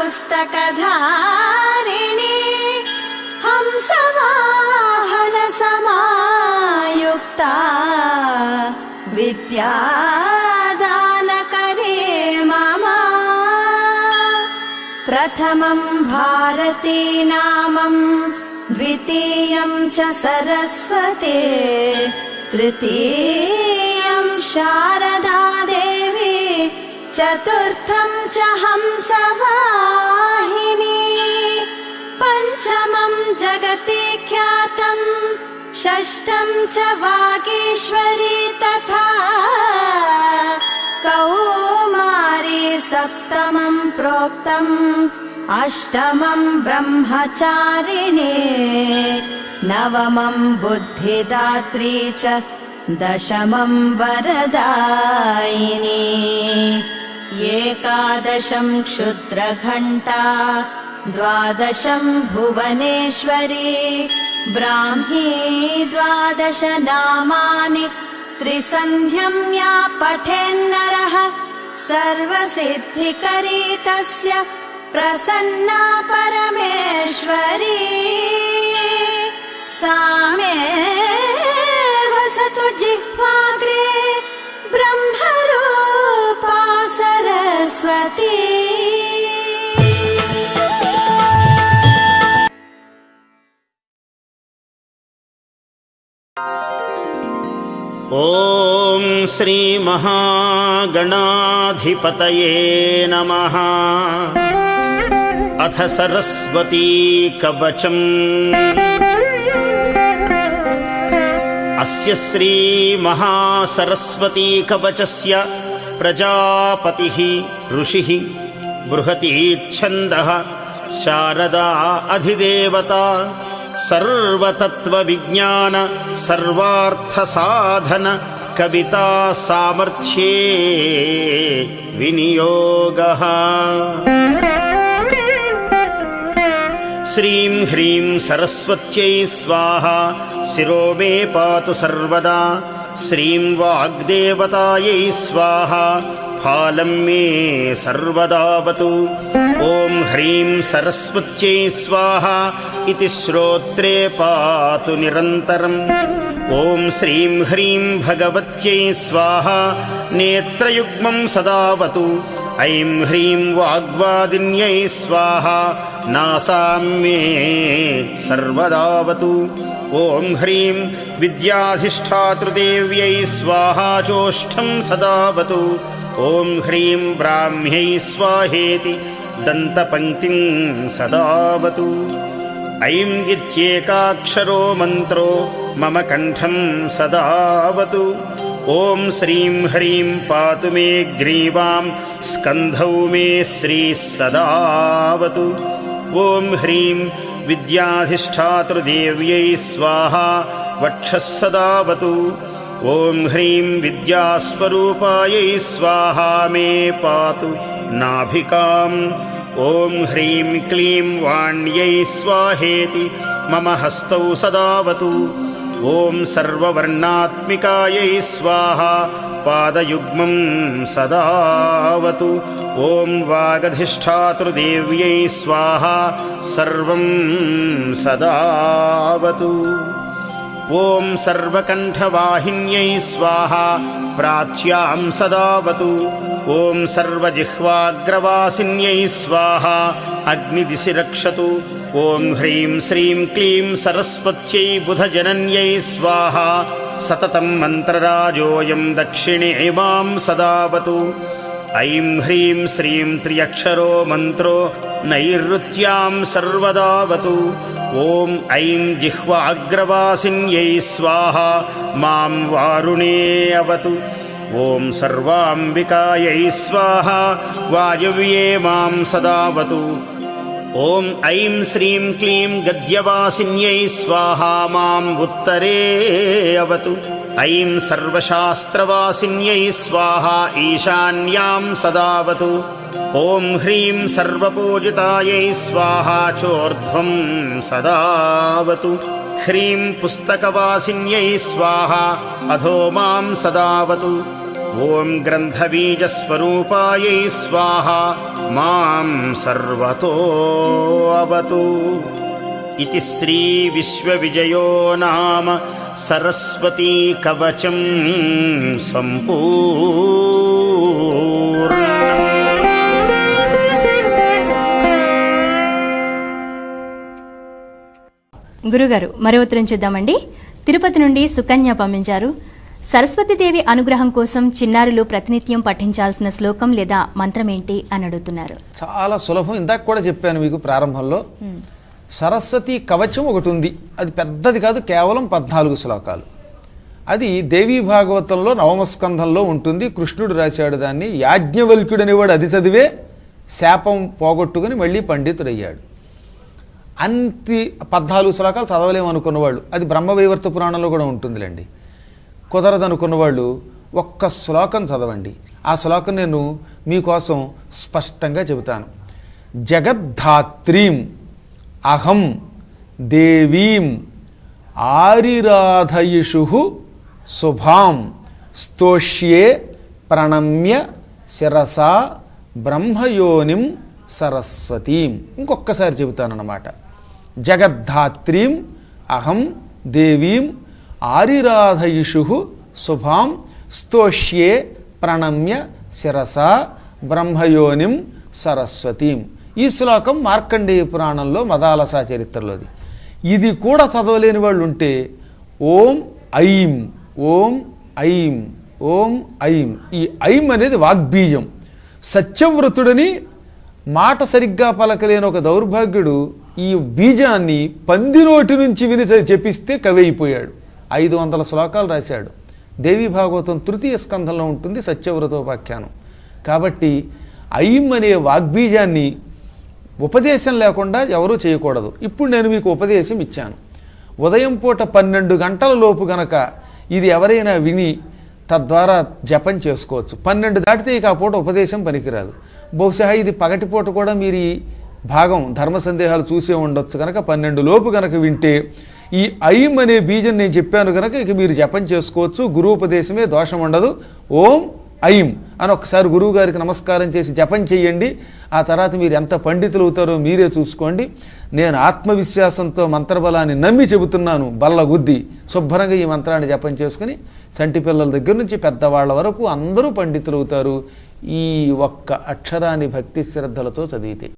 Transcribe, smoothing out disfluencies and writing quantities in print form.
पुस्तकधारिणी हंसवाहन समायुक्ता विद्यादानकरी मम प्रथमं भारती नामं द्वितीयं च सरस्वती तृतीयं शारदा देवी चतुर्थं च हंसवाहिनी पंचमं जगति ख्यातं षष्ठं च वागीश्वरी तथा कौमारी सप्तमं प्रोक्तम् अष्टमं ब्रह्मचारिणी नवमं बुद्धिदात्री च दशमं वरदायिनी एकादशं क्षुद्रघण्टा द्वादशं भुवनेश्वरी ब्राह्मी द्वादश नामानि त्रिसन्ध्यं या पठेन्नरः सर्वसिद्धिकरी तस्य प्रसन्ना परमेश्वरी सा मे वसतु जिह्वाग्रे ब्रह्मरूपा सरस्वती। ॐ श्री महागणाधिपतये नमः। अथ सरस्वती कवचम्। अस्य श्री महासरस्वती कवचस्य प्रजापतिः ऋषिः बृहतीच्छन्दः शारदा अधिदेवता सर्वतत्त्वविज्ञान सर्वार्थसाधन कविता सामर्थ्ये विनियोगः। श्रीं ह्रीं सरस्वत्यै स्वाहा शिरो मे पातु सर्वदा। श्रीं वाग्देवतायै स्वाहा फालं मे सर्वदावतु। ॐ ह्रीं सरस्वत्यै स्वाहा इति श्रोत्रे पातु निरन्तरम्। ॐ श्रीं ह्रीं भगवत्यै स्वाहा नेत्रयुग्मं सदावतु। ऐं ह्रीं वाग्वादिन्यै स्वाहा नासां मे सर्वदावतु। ॐ ह्रीं विद्याधिष्ठातृदेव्यै स्वाहा चोष्ठं सदावतु। ॐ ह्रीं ब्राह्म्यै स्वाहेति दन्तपङ्क्तिं सदावतु। ऐं इत्येकाक्षरो मन्त्रो मम कण्ठं सदावतु। ॐ श्रीं ह्रीं पातु मे ग्रीवां स्कन्धौ मे श्रीः सदावतु। ॐ ह्रीं विद्याधिष्ठातृदेव्यै स्वाहा वक्षः सदावतु। ॐ ह्रीं विद्यास्वरूपायै स्वाहा मे पातु नाभिकाम्। ॐ ह्रीं क्लीं वाण्यै स्वाहेति मम हस्तौ सदावतु। ॐ सर्ववर्णात्मिकायै स्वाहा पादयुग्मं सदावतु। ॐ वागधिष्ठातृदेव्यै स्वाहा सर्वं सदावतु। ॐ सर्वकण्ठवाहिन्यै स्वाहा प्राच्यां सदावतु। ॐ सर्वजिह्वाग्रवासिन्यै स्वाहा अग्निदिशि रक्षतु। ॐ ह्रीं श्रीं क्लीं सरस्वत्यै बुधजनन्यै स्वाहा सततं मन्त्रराजोऽयं दक्षिणे मां सदावतु। ऐं ह्रीं श्रीं त्र्यक्षरो मन्त्रो नैऋत्यां सर्वदावतु। ॐ ऐं जिह्वाग्रवासिन्यै स्वाहा मां वारुणे अवतु। ॐ सर्वाम्बिकायै स्वाहा वायव्ये मां सदावतु। ॐ ऐं श्रीं क्लीं गद्यवासिन्यै स्वाहा माम् उत्तरे अवतु। ऐं सर्वशास्त्रवासिन्यै स्वाहा ईशान्यां सदावतु। ॐ ह्रीं सर्वपूजितायै स्वाहा चोर्ध्वं सदावतु। ह्रीं पुस्तकवासिन्यै स्वाहा अधो मां सदावतु। ఓం గ్రంథబీజస్వరూపాయై స్వాహ మాం సర్వతో అవతు. ఇతి శ్రీ విశ్వవిజయో నామ సరస్వతీ కవచం సంపూర్ణం. గురుగారు మరో ఉత్తరం చూద్దామండి. తిరుపతి నుండి సుకన్య పంపించారు. సరస్వతీదేవి అనుగ్రహం కోసం చిన్నారులు ప్రతినిత్యం పఠించాల్సిన శ్లోకం లేదా మంత్రం ఏంటి అని అడుగుతున్నారు. చాలా సులభం. ఇందాక కూడా చెప్పాను మీకు ప్రారంభంలో. సరస్వతి కవచం ఒకటి ఉంది. అది పెద్దది కాదు, కేవలం 14 శ్లోకాలు. అది దేవీ భాగవతంలో 9వ స్కంధంలో ఉంటుంది. కృష్ణుడు రాశాడు దాన్ని. యాజ్ఞవల్క్యుడు అనేవాడు అది చదివే శాపం పోగొట్టుకుని మళ్ళీ పండితుడయ్యాడు. అంతి 14 శ్లోకాలు చదవలేమనుకున్నవాళ్ళు, అది బ్రహ్మవైవర్త పురాణంలో కూడా ఉంటుందిలేండి. కుదరదనుకున్నవాళ్ళు ఒక్క శ్లోకం చదవండి. ఆ శ్లోకం నేను మీకోసం స్పష్టంగా చెబుతాను. జగద్ధాత్రీం అహం దేవీం ఆరిరాధయిషు శుభాం స్తోష్యే ప్రణమ్య శిరసా బ్రహ్మయోనిం సరస్వతీం. ఇంకొక్కసారి చెబుతానన్నమాట. జగద్ధాత్రీం అహం దేవీం ఆరిరాధయిషు శుభాం స్తోష్యే ప్రణమ్య శిరసా బ్రహ్మయోనిం సరస్వతీం. ఈ శ్లోకం మార్కండేయ పురాణంలో మదాలసా చరిత్రలోది. ఇది కూడా చదవలేని వాళ్ళు ఉంటే ఓం ఐం ఓం ఐం ఓం ఐం. ఈ ఐం అనేది వాగ్బీజం. సత్యవ్రతుడని మాట సరిగ్గా పలకలేని ఒక దౌర్భాగ్యుడు ఈ బీజాన్ని పంది నోటి నుంచి విని చెప్పిస్తే కవి అయిపోయాడు. 500 శ్లోకాలు రాశాడు. దేవీ భాగవతం 3వ స్కంధంలో ఉంటుంది సత్యవ్రతోపాఖ్యానం. కాబట్టి ఐం అనే వాగ్బీజాన్ని ఉపదేశం లేకుండా ఎవరూ చేయకూడదు. ఇప్పుడు నేను మీకు ఉపదేశం ఇచ్చాను. ఉదయం పూట 12 గంటల లోపు గనక ఇది ఎవరైనా విని తద్వారా జపం చేసుకోవచ్చు. 12 దాటితే ఇక ఆ పూట ఉపదేశం పనికిరాదు. బహుశా ఇది పగటిపూట కూడా మీరు ఈ భాగం ధర్మ సందేహాలు చూసే ఉండొచ్చు కనుక 12 లోపు కనుక వింటే ఈ ఐం అనే బీజం నేను చెప్పాను కనుక ఇక మీరు జపం చేసుకోవచ్చు. గురూపదేశమే దోషం ఉండదు. ఓం ఐం అని ఒకసారి గురువు గారికి నమస్కారం చేసి జపం చెయ్యండి. ఆ తర్వాత మీరు ఎంత పండితులు అవుతారో మీరే చూసుకోండి. నేను ఆత్మవిశ్వాసంతో మంత్రబలాన్ని నమ్మి చెబుతున్నాను. బల్ల గుద్ది శుభ్రంగా ఈ మంత్రాన్ని జపం చేసుకుని చంటి పిల్లల దగ్గర నుంచి పెద్దవాళ్ల వరకు అందరూ పండితులు అవుతారు. ఈ ఒక్క అక్షరాన్ని భక్తి శ్రద్ధలతో చదివితే.